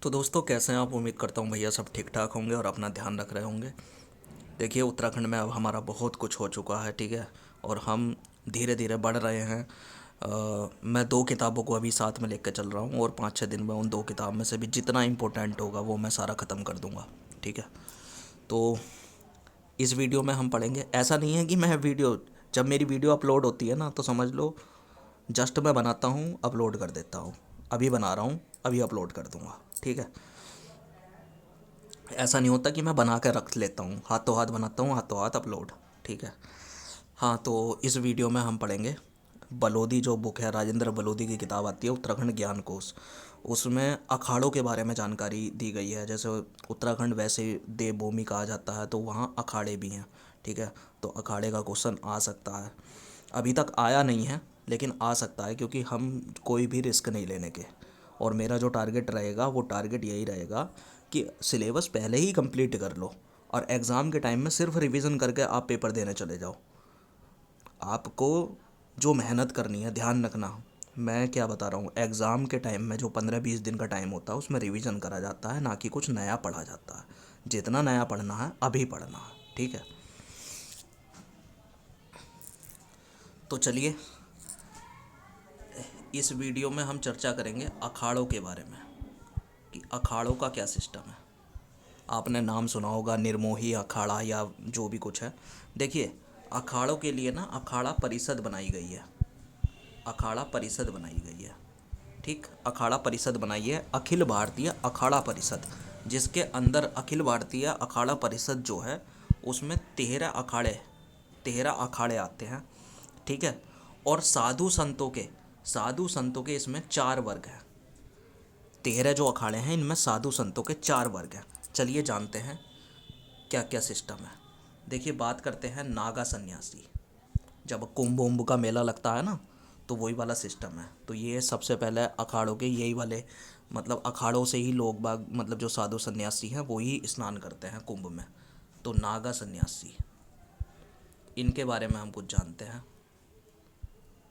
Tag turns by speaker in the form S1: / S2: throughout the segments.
S1: तो दोस्तों कैसे हैं आप। उम्मीद करता हूँ भैया सब ठीक ठाक होंगे और अपना ध्यान रख रहे होंगे। देखिए उत्तराखंड में अब हमारा बहुत कुछ हो चुका है, ठीक है। और हम धीरे धीरे बढ़ रहे हैं। मैं दो किताबों को अभी साथ में लेकर चल रहा हूँ और 5-6 दिन में उन दो किताब में से भी जितना इम्पोर्टेंट होगा वो मैं सारा ख़त्म कर दूँगा, ठीक है। तो इस वीडियो में हम पढ़ेंगे। ऐसा नहीं है कि मैं वीडियो, जब मेरी वीडियो अपलोड होती है ना तो समझ लो जस्ट मैं बनाता हूँ अपलोड कर देता हूँ। अभी बना रहा हूँ, अभी अपलोड कर दूँगा, ठीक है। ऐसा नहीं होता कि मैं बना कर रख लेता हूँ, हाथों हाथ बनाता हूँ हाथों हाथ अपलोड, ठीक है। हाँ, तो इस वीडियो में हम पढ़ेंगे बलोदी, जो बुक है राजेंद्र बलोदी की किताब आती है उत्तराखंड ज्ञान कोश। उसमें अखाड़ों के बारे में जानकारी दी गई है। जैसे उत्तराखंड वैसे देवभूमि कहा जाता है तो वहाँ अखाड़े भी हैं, ठीक है। तो अखाड़े का क्वेश्चन आ सकता है। अभी तक आया नहीं है लेकिन आ सकता है, क्योंकि हम कोई भी रिस्क नहीं लेने के। और मेरा जो टारगेट रहेगा वो टारगेट यही रहेगा कि सिलेबस पहले ही कंप्लीट कर लो और एग्ज़ाम के टाइम में सिर्फ रिवीजन करके आप पेपर देने चले जाओ। आपको जो मेहनत करनी है, ध्यान रखना, मैं क्या बता रहा हूँ, एग्ज़ाम के टाइम में जो 15-20 दिन का टाइम होता है उसमें रिवीजन करा जाता है, ना कि कुछ नया पढ़ा जाता है। जितना नया पढ़ना है अभी पढ़ना है, ठीक है। तो चलिए इस वीडियो में हम चर्चा करेंगे अखाड़ों के बारे में कि अखाड़ों का क्या सिस्टम है। आपने नाम सुना होगा निर्मोही अखाड़ा या जो भी कुछ है। देखिए अखाड़ों के लिए ना अखाड़ा परिषद बनाई गई है। अखाड़ा परिषद बनाई गई है, ठीक। अखाड़ा परिषद बनाई है अखिल भारतीय अखाड़ा परिषद, जिसके अंदर अखिल भारतीय अखाड़ा परिषद जो है उसमें 13 अखाड़े आते हैं, ठीक है। और साधु संतों के इसमें 4 वर्ग हैं। 13 जो अखाड़े हैं इनमें साधु संतों के 4 वर्ग हैं। चलिए जानते हैं क्या क्या सिस्टम है। देखिए बात करते हैं नागा सन्यासी। जब कुंभ उम्भ का मेला लगता है ना तो वही वाला सिस्टम है। तो ये सबसे पहले अखाड़ों के यही वाले, मतलब अखाड़ों से ही लोग बाग, मतलब जो साधु सन्यासी हैं वो ही स्नान करते हैं कुंभ में। तो नागा सन्यासी, इनके बारे में हम कुछ जानते हैं।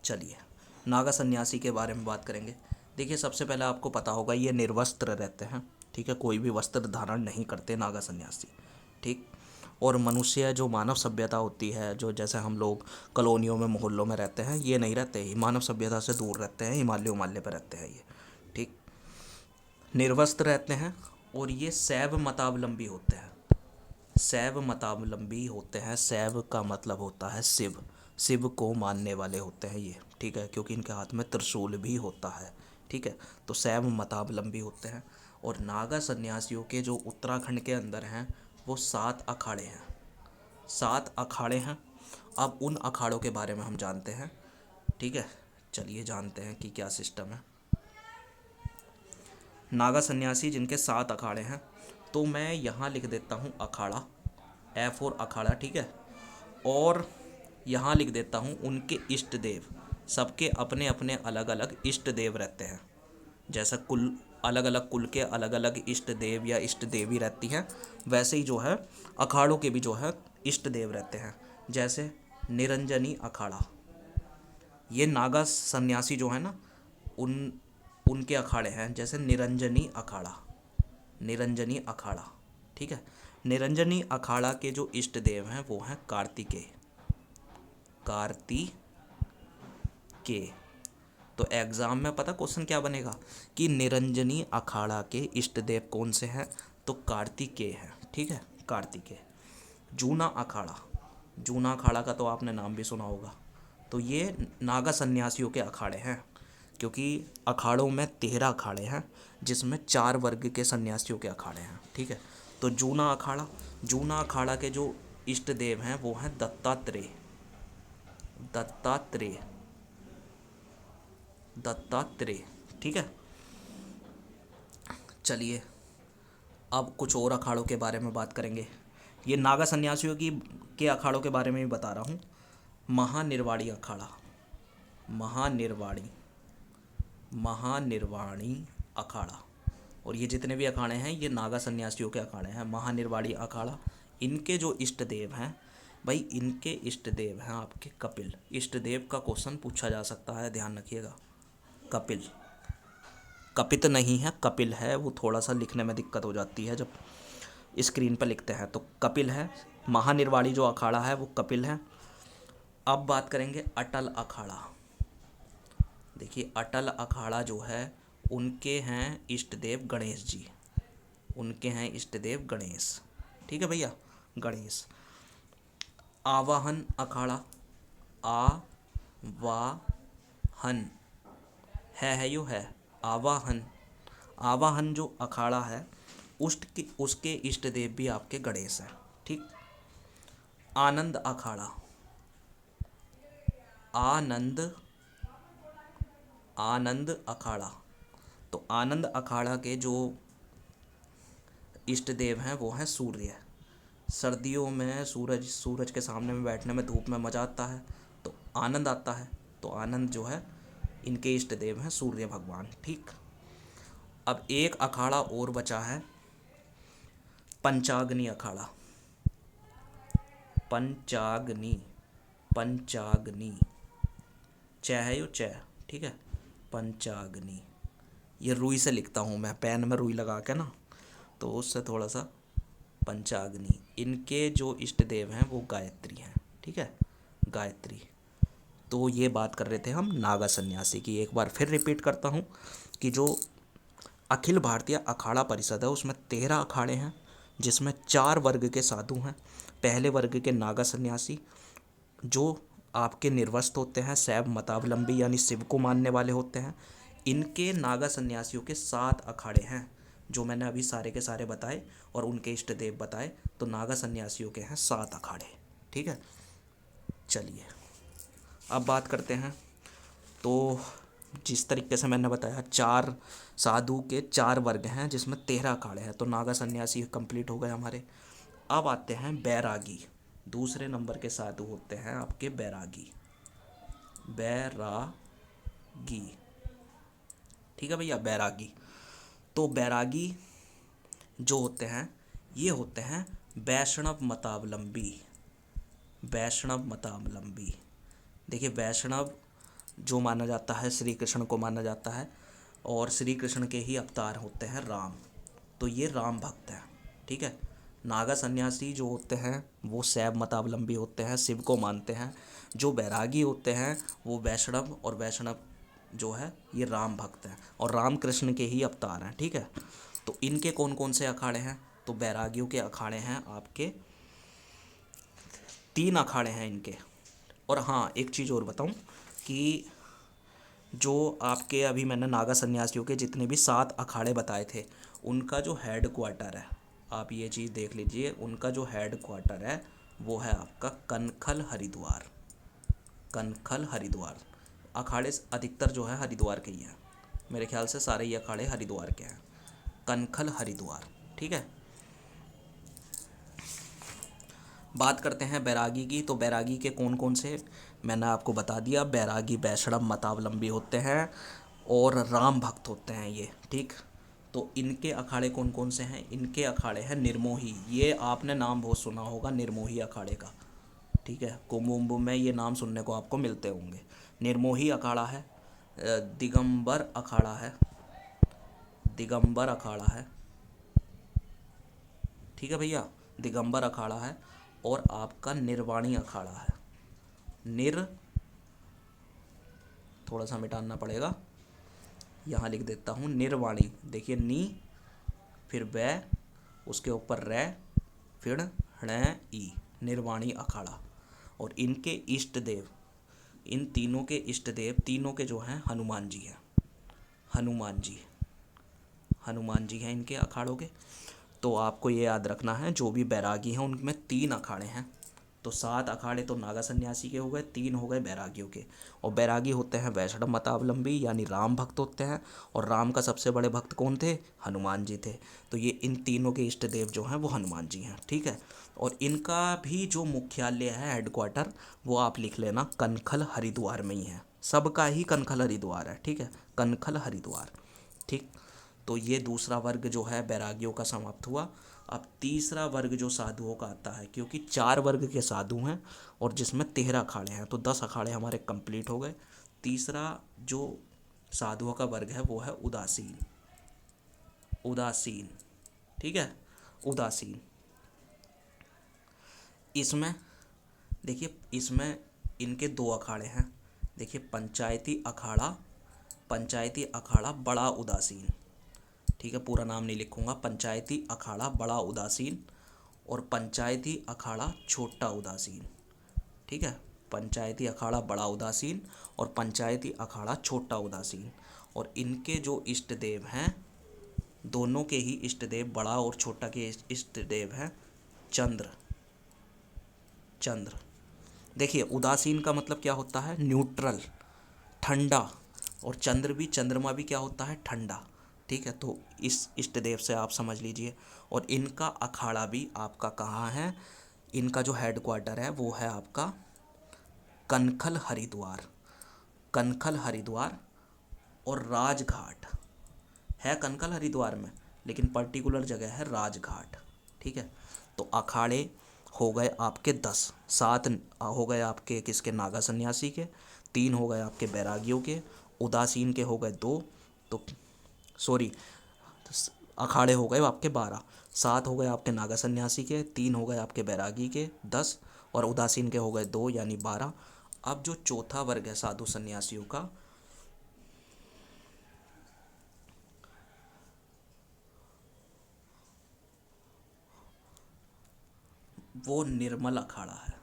S1: चलिए नागा सन्यासी के बारे में बात करेंगे। देखिए सबसे पहले आपको पता होगा ये निर्वस्त्र रहते हैं, ठीक है। कोई भी वस्त्र धारण नहीं करते नागा सन्यासी, ठीक। और मनुष्य जो मानव सभ्यता होती है, जो जैसे हम लोग कॉलोनियों में मोहल्लों में रहते हैं, ये नहीं रहते, ही मानव सभ्यता से दूर रहते हैं, हिमालय उमालय पर रहते हैं ये, ठीक। निर्वस्त्र रहते हैं और ये शैव मतावलंबी होते हैं। शैव मतावलंबी होते हैं, शैव का मतलब होता है शिव, शिव को मानने वाले होते हैं ये, ठीक है। क्योंकि इनके हाथ में त्रिशूल भी होता है, ठीक है। तो शैव मतावलंबी होते हैं। और नागा सन्यासियों के जो उत्तराखंड के अंदर हैं वो 7 अखाड़े हैं। 7 अखाड़े हैं। अब उन अखाड़ों के बारे में हम जानते हैं, ठीक है। चलिए जानते हैं कि क्या सिस्टम है। नागा सन्यासी जिनके 7 अखाड़े हैं, तो मैं यहाँ लिख देता हूँ अखाड़ा, F4 अखाड़ा, ठीक है। और यहाँ लिख देता हूँ उनके इष्ट देव। सबके अपने अपने अलग अलग इष्ट देव रहते हैं। जैसा कुल अलग अलग कुल के अलग अलग इष्ट देव या इष्ट देवी रहती हैं, वैसे ही जो है अखाड़ों के भी जो है इष्ट देव रहते हैं। जैसे निरंजनी अखाड़ा, ये नागा सन्यासी जो है ना उन उनके अखाड़े हैं। जैसे निरंजनी अखाड़ा, निरंजनी अखाड़ा, ठीक है। निरंजनी अखाड़ा के जो इष्ट देव हैं वो हैं कार्तिकेय, कार्तिकेय। तो एग्ज़ाम में पता क्वेश्चन क्या बनेगा कि निरंजनी अखाड़ा के इष्ट देव कौन से हैं, तो कार्तिकेय हैं, ठीक है, कार्तिकेय। जूना अखाड़ा, जूना अखाड़ा का तो आपने नाम भी सुना होगा। तो ये नागा सन्यासियों के अखाड़े हैं, क्योंकि अखाड़ों में 13 अखाड़े हैं जिसमें 4 वर्ग के सन्यासियों के अखाड़े हैं, ठीक है। तो जूना अखाड़ा, जूना अखाड़ा के जो इष्ट देव हैं वो हैं दत्तात्रेय, दत्तात्रेय, दत्तात्रेय, ठीक है। चलिए अब कुछ और अखाड़ों के बारे में बात करेंगे। ये नागा सन्यासियों की के अखाड़ों के बारे में भी बता रहा हूँ। महानिर्वाणी अखाड़ा, महानिर्वाणी, महानिर्वाणी अखाड़ा। और ये जितने भी अखाड़े हैं ये नागा सन्यासियों के अखाड़े हैं। महानिर्वाणी अखाड़ा, इनके जो इष्ट देव हैं, भाई इनके इष्ट देव हैं आपके कपिल। इष्ट देव का क्वेश्चन पूछा जा सकता है, ध्यान रखिएगा। कपिल, कपित नहीं है, कपिल है। वो थोड़ा सा लिखने में दिक्कत हो जाती है जब स्क्रीन पर लिखते हैं, तो कपिल है। महानिर्वाणी जो अखाड़ा है वो कपिल है। अब बात करेंगे अटल अखाड़ा। देखिए अटल अखाड़ा जो है उनके हैं इष्ट देव गणेश जी, उनके हैं इष्ट देव गणेश। ठीक है भैया, गणेश। आवाहन अखाड़ा, आवाहन है यो है, आवाहन। आवाहन जो अखाड़ा है उसके इष्ट देव भी आपके गणेश हैं। ठीक। आनंद अखाड़ा, आनंद, आनंद अखाड़ा। तो आनंद अखाड़ा के जो इष्ट देव हैं वो हैं सूर्य। सर्दियों में सूरज के सामने में बैठने में धूप में मज़ा आता है, तो आनंद आता है। तो आनंद जो है इनके इष्ट देव हैं सूर्य भगवान। ठीक। अब एक अखाड़ा और बचा है, पंचाग्नि अखाड़ा। पंचाग्नि, पंचाग्नि, च है यो च। ठीक है, पंचाग्नि। ये रुई से लिखता हूँ मैं, पेन में रुई लगा के ना, तो उससे थोड़ा सा। पंचाग्नि, इनके जो इष्ट देव हैं वो गायत्री हैं। ठीक है, गायत्री। तो ये बात कर रहे थे हम नागा सन्यासी की। एक बार फिर रिपीट करता हूँ कि जो अखिल भारतीय अखाड़ा परिषद है उसमें 13 अखाड़े हैं, जिसमें 4 वर्ग के साधु हैं। पहले वर्ग के नागा सन्यासी जो आपके निर्वस्त होते हैं, शैव मतावलंबी यानी शिव को मानने वाले होते हैं। इनके नागा सन्यासियों के 7 अखाड़े हैं, जो मैंने अभी सारे के सारे बताए और उनके इष्ट देव बताए। तो नागा सन्यासियों के हैं 7 अखाड़े। ठीक है, चलिए अब बात करते हैं। तो जिस तरीके से मैंने बताया, 4 साधु के 4 वर्ग हैं जिसमें 13 अखाड़े हैं, तो नागा सन्यासी कंप्लीट हो गए हमारे। अब आते हैं बैरागी। दूसरे नंबर के साधु होते हैं आपके बैरागी, बैरागी। ठीक है भैया, बैरागी। तो बैरागी जो होते हैं ये होते हैं वैष्णव मतावलंबी, वैष्णव मतावलंबी। देखिए वैष्णव जो माना जाता है श्री कृष्ण को माना जाता है, और श्री कृष्ण के ही अवतार होते हैं राम, तो ये राम भक्त हैं। ठीक है। नागा सन्यासी जो होते हैं वो शैव मतावलंबी होते हैं, शिव को मानते हैं। जो बैरागी होते हैं वो वैष्णव, और वैष्णव जो है ये राम भक्त हैं और राम कृष्ण के ही अवतार हैं। ठीक है। तो इनके कौन कौन से अखाड़े हैं? तो बैरागियों के अखाड़े हैं आपके 3 अखाड़े हैं इनके। और हाँ, एक चीज़ और बताऊं कि जो आपके अभी मैंने नागा सन्यासियों के जितने भी 7 अखाड़े बताए थे, उनका जो हेड क्वार्टर है, आप ये चीज़ देख लीजिए, उनका जो हेड क्वार्टर है वो है आपका कनखल हरिद्वार। कनखल हरिद्वार। अखाड़े अधिकतर जो है हरिद्वार के ही हैं, मेरे ख्याल से सारे ही अखाड़े हरिद्वार के हैं। कनखल हरिद्वार। ठीक है। बात करते हैं बैरागी की। तो बैरागी के कौन कौन से मैंने आपको बता दिया। बैरागी वैष्णव मतावलंबी होते हैं और राम भक्त होते हैं ये। ठीक। तो इनके अखाड़े कौन कौन से हैं? इनके अखाड़े हैं निर्मोही। ये आपने नाम बहुत सुना होगा निर्मोही अखाड़े का। ठीक है, कुंभ उम्भ में ये नाम सुनने को आपको मिलते होंगे। निर्मोही अखाड़ा है, दिगंबर अखाड़ा है, दिगंबर अखाड़ा है। ठीक है भैया, दिगंबर अखाड़ा है, और आपका निर्वाणी अखाड़ा है। थोड़ा सा मिटाना पड़ेगा, यहाँ लिख देता हूँ निर्वाणी। देखिए नी, फिर बै, उसके ऊपर रै, फिर ण ई, निर्वाणी अखाड़ा। और इनके इष्ट देव, इन तीनों के इष्ट देव, तीनों के जो हैं हनुमान जी हैं। हनुमान जी, हनुमान जी हैं इनके अखाड़ों के। तो आपको ये याद रखना है, जो भी बैरागी हैं उनमें 3 अखाड़े हैं। तो 7 अखाड़े तो नागा सन्यासी के हो गए, 3 हो गए बैरागियों के। और बैरागी होते हैं वैष्णव मतावलंबी यानी राम भक्त होते हैं, और राम का सबसे बड़े भक्त कौन थे? हनुमान जी थे। तो ये इन तीनों के इष्ट देव जो हैं वो हनुमान जी हैं। ठीक है। और इनका भी जो मुख्यालय है, हेडक्वार्टर, वो आप लिख लेना कनखल हरिद्वार में ही है। सबका ही कनखल हरिद्वार है। ठीक है, कनखल हरिद्वार। ठीक। तो ये दूसरा वर्ग जो है बैरागियों का समाप्त हुआ। अब तीसरा वर्ग जो साधुओं का आता है, क्योंकि 4 वर्ग के साधु हैं और जिसमें 13 अखाड़े हैं, तो 10 अखाड़े हमारे कंप्लीट हो गए। तीसरा जो साधुओं का वर्ग है वो है उदासीन। उदासीन, ठीक है, उदासीन। इसमें देखिए, इसमें इनके दो अखाड़े हैं। देखिए, पंचायती अखाड़ा बड़ा उदासीन, ठीक है, पूरा नाम नहीं लिखूंगा, पंचायती अखाड़ा बड़ा उदासीन और पंचायती अखाड़ा छोटा उदासीन, ठीक है, पंचायती अखाड़ा बड़ा उदासीन और पंचायती अखाड़ा छोटा उदासीन। और इनके जो इष्ट देव हैं, दोनों के ही इष्ट देव, बड़ा और छोटा के इष्ट देव हैं चंद्र। चंद्र, देखिए उदासीन का मतलब क्या होता है, न्यूट्रल, ठंडा, और चंद्र भी, चंद्रमा भी क्या होता है, ठंडा, ठीक है। तो इस इष्ट देव से आप समझ लीजिए। और इनका अखाड़ा भी आपका कहाँ है, इनका जो हेड क्वार्टर है वो है आपका कनखल हरिद्वार, कनखल हरिद्वार और राजघाट है कनखल हरिद्वार में, लेकिन पर्टिकुलर जगह है राजघाट, ठीक है। तो अखाड़े हो गए आपके 10, 7 हो गए आपके किसके, नागा सन्यासी के, 3 हो गए आपके बैरागियों के, उदासीन के हो गए 2, तो सॉरी, अखाड़े हो गए आपके 12, 7 हो गए आपके नागा सन्यासी के, 3 हो गए आपके बैरागी के 10 और उदासीन के हो गए 2 यानी 12। अब जो चौथा वर्ग है साधु सन्यासियों का, वो निर्मल अखाड़ा है,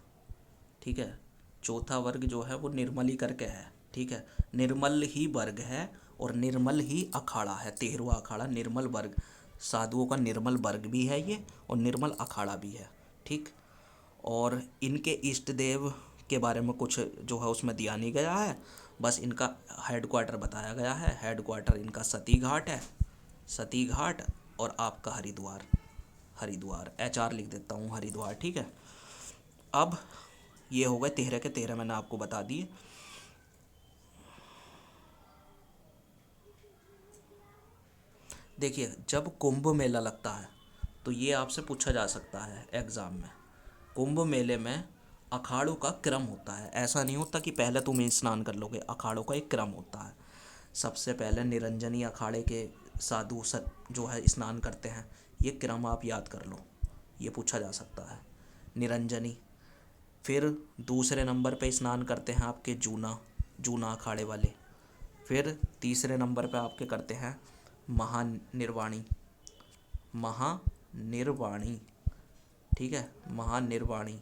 S1: ठीक है। चौथा वर्ग जो है वो निर्मल ही करके है, ठीक है, निर्मल ही वर्ग है और निर्मल ही अखाड़ा है। 13वां अखाड़ा निर्मल वर्ग, साधुओं का निर्मल वर्ग भी है ये और निर्मल अखाड़ा भी है, ठीक। और इनके इष्ट देव के बारे में कुछ जो है उसमें दिया नहीं गया है, बस इनका हेड क्वार्टर बताया गया है। हेड क्वार्टर इनका सती घाट है, सती घाट, और आपका हरिद्वार, हरिद्वार HR लिख देता हूँ, हरिद्वार, ठीक है। अब ये हो गए 13 के 13, मैंने आपको बता दिए। देखिए, जब कुंभ मेला लगता है तो ये आपसे पूछा जा सकता है एग्ज़ाम में। कुंभ मेले में अखाड़ों का क्रम होता है, ऐसा नहीं होता कि पहले तुम स्नान कर लोगे, अखाड़ों का एक क्रम होता है। सबसे पहले निरंजनी अखाड़े के साधु जो है स्नान करते हैं, ये क्रम आप याद कर लो, ये पूछा जा सकता है, निरंजनी। फिर दूसरे नंबर पे स्नान करते हैं आपके जूना, जूना अखाड़े वाले। फिर तीसरे नंबर पे आपके करते हैं महानिर्वाणी, महानिर्वाणी, ठीक है, महानिर्वाणी,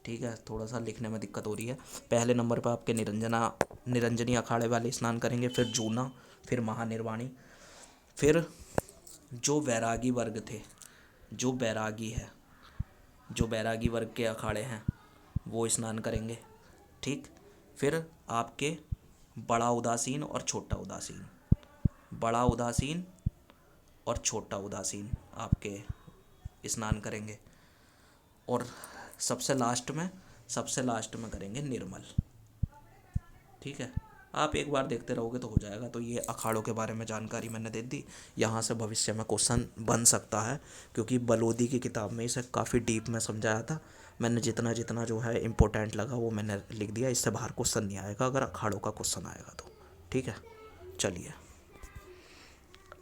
S1: ठीक है, थोड़ा सा लिखने में दिक्कत हो रही है। पहले नंबर पर आपके निरंजनी अखाड़े वाले स्नान करेंगे, फिर जूना, फिर महानिर्वाणी। फिर जो बैरागी वर्ग थे, जो बैरागी है, जो बैरागी वर्ग के अखाड़े हैं वो स्नान करेंगे, ठीक। फिर आपके बड़ा उदासीन और छोटा उदासीन, बड़ा उदासीन और छोटा उदासीन आपके स्नान करेंगे। और सबसे लास्ट में करेंगे निर्मल, ठीक है। आप एक बार देखते रहोगे तो हो जाएगा। तो ये अखाड़ों के बारे में जानकारी मैंने दे दी। यहाँ से भविष्य में क्वेश्चन बन सकता है, क्योंकि बलोदी की किताब में इसे काफ़ी डीप में समझाया था। मैंने जितना जितना जो है इम्पोर्टेंट लगा वो मैंने लिख दिया। इससे बाहर क्वेश्चन नहीं आएगा अगर अखाड़ों का क्वेश्चन आएगा तो, ठीक है। चलिए,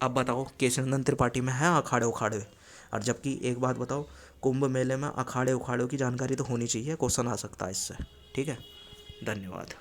S1: अब बताओ केशवनंदन त्रिपाठी में है अखाड़े उखाड़े? और जबकि एक बात बताओ, कुंभ मेले में अखाड़े उखाड़ों की जानकारी तो होनी चाहिए, क्वेश्चन आ सकता है इससे, ठीक है। धन्यवाद।